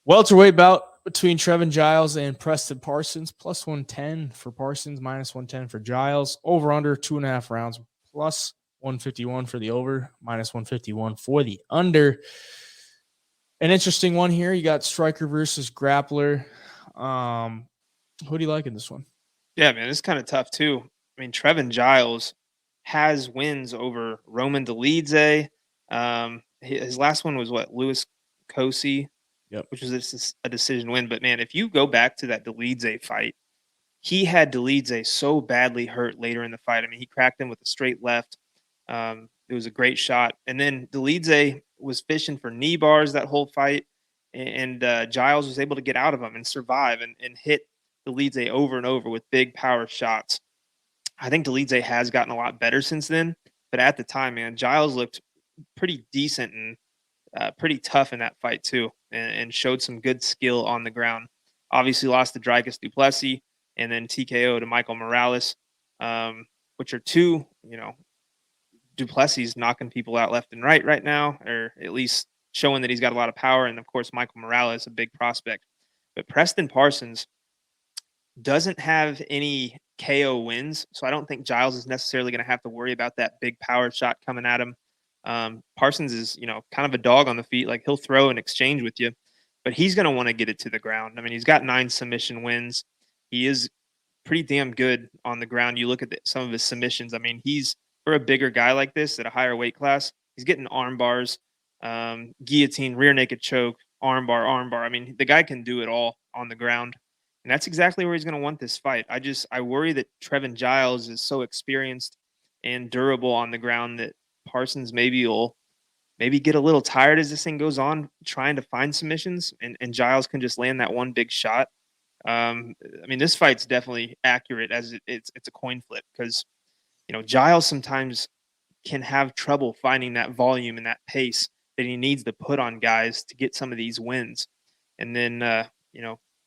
Welterweight bout between Trevin Giles and Preston Parsons. Plus 110 for Parsons, minus 110 for Giles. Over under 2.5 rounds. Plus 151 for the over, minus 151 for the under. An interesting one here. You got striker versus grappler. Who do you like in this one? Yeah, man, it's kind of tough too. I mean, Trevin Giles has wins over Roman Dolidze. His last one was what, Lewis Kosi, Yep. which was a decision win. But man, if you go back to that Dolidze fight, he had Dolidze so badly hurt later in the fight. I mean, he cracked him with a straight left. It was a great shot, and then Dolidze was fishing for knee bars that whole fight, and Giles was able to get out of them and survive and hit Dolidze over and over with big power shots. I think Dolidze has gotten a lot better since then, but at the time, man, Giles looked pretty decent and pretty tough in that fight too, and showed some good skill on the ground. Obviously, lost to Dricus du Plessis and then TKO to Michael Morales, which are two, du Plessis knocking people out left and right now, or at least showing that he's got a lot of power. And of course, Michael Morales, a big prospect. But Preston Parsons doesn't have any KO wins, so I don't think Giles is necessarily going to have to worry about that big power shot coming at him. Parsons is, kind of a dog on the feet. Like, he'll throw and exchange with you, but he's going to want to get it to the ground. I mean, he's got 9 submission wins. He is pretty damn good on the ground. You look at some of his submissions. I mean, he's, for a bigger guy like this at a higher weight class, he's getting arm bars, guillotine, rear naked choke, arm bar. I mean, the guy can do it all on the ground. And that's exactly where he's going to want this fight. I worry that Trevin Giles is so experienced and durable on the ground that Parsons will get a little tired as this thing goes on, trying to find submissions, and Giles can just land that one big shot. I mean, this fight's definitely accurate as it's a coin flip, because Giles sometimes can have trouble finding that volume and that pace that he needs to put on guys to get some of these wins. And then,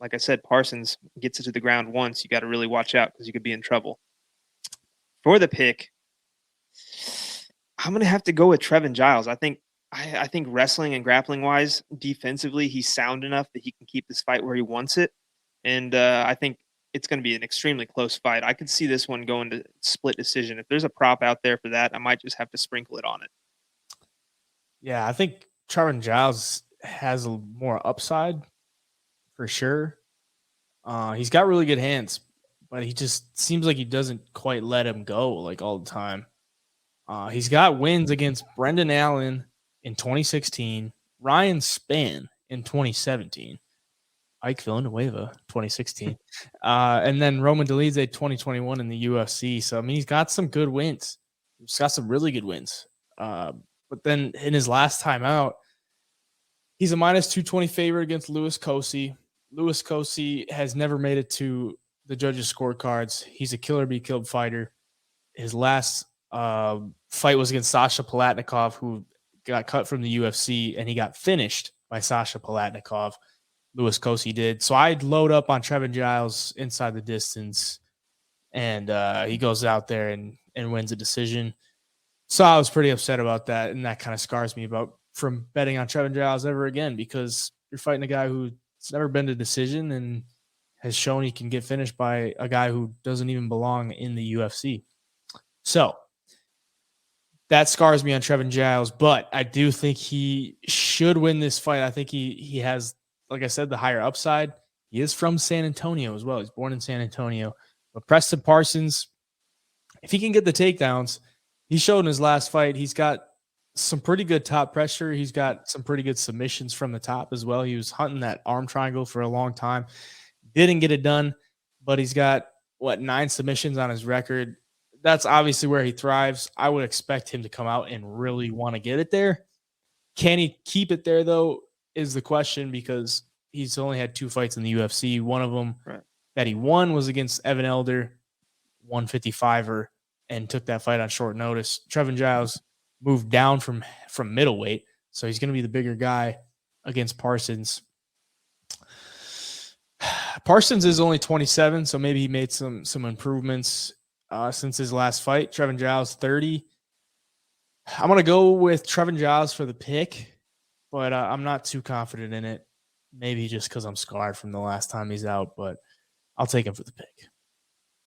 like I said, Parsons gets it to the ground once. You got to really watch out because you could be in trouble. For the pick, I'm going to have to go with Trevin Giles. I think wrestling and grappling wise, defensively, he's sound enough that he can keep this fight where he wants it. And I think it's going to be an extremely close fight. I could see this one going to split decision. If there's a prop out there for that, I might just have to sprinkle it on it. Yeah, I think Trevin Giles has more upside for sure. He's got really good hands, but he just seems like he doesn't quite let him go like all the time. He's got wins against Brendan Allen in 2016, Ryan Spann in 2017, Ike Villanueva 2016, and then Roman Dolidze 2021 in the UFC. So, I mean, he's got some good wins. He's got some really good wins. But then in his last time out, he's a minus 220 favorite against Lewis Kosi. Lewis Kosi has never made it to the judges' scorecards. He's a killer be killed fighter. His last fight was against Sasha Palatnikov, who got cut from the UFC, and he got finished by Sasha Palatnikov. Lewis Kosi did. So I'd load up on Trevin Giles inside the distance, and he goes out there and wins a decision. So I was pretty upset about that, and that kind of scars me from betting on Trevin Giles ever again, because you're fighting a guy who's never been to decision and has shown he can get finished by a guy who doesn't even belong in the UFC. So that scars me on Trevin Giles, but I do think he should win this fight. I think he has, like I said, the higher upside. He is from San Antonio as well. He's born in San Antonio. But Preston Parsons, if he can get the takedowns, he showed in his last fight, he's got some pretty good top pressure. He's got some pretty good submissions from the top as well. He was hunting that arm triangle for a long time. Didn't get it done, but he's got, 9 submissions on his record. That's obviously where he thrives. I would expect him to come out and really want to get it there. Can he keep it there, though, is the question, because he's only had 2 fights in the UFC. One of them that he won was against Evan Elder, 155er, and took that fight on short notice. Trevin Giles moved down from middleweight, so he's going to be the bigger guy against Parsons. Parsons is only 27, so maybe he made some improvements since his last fight. Trevin Giles, 30. I'm going to go with Trevin Giles for the pick, but I'm not too confident in it. maybe just because I'm scarred from the last time he's out, but I'll take him for the pick.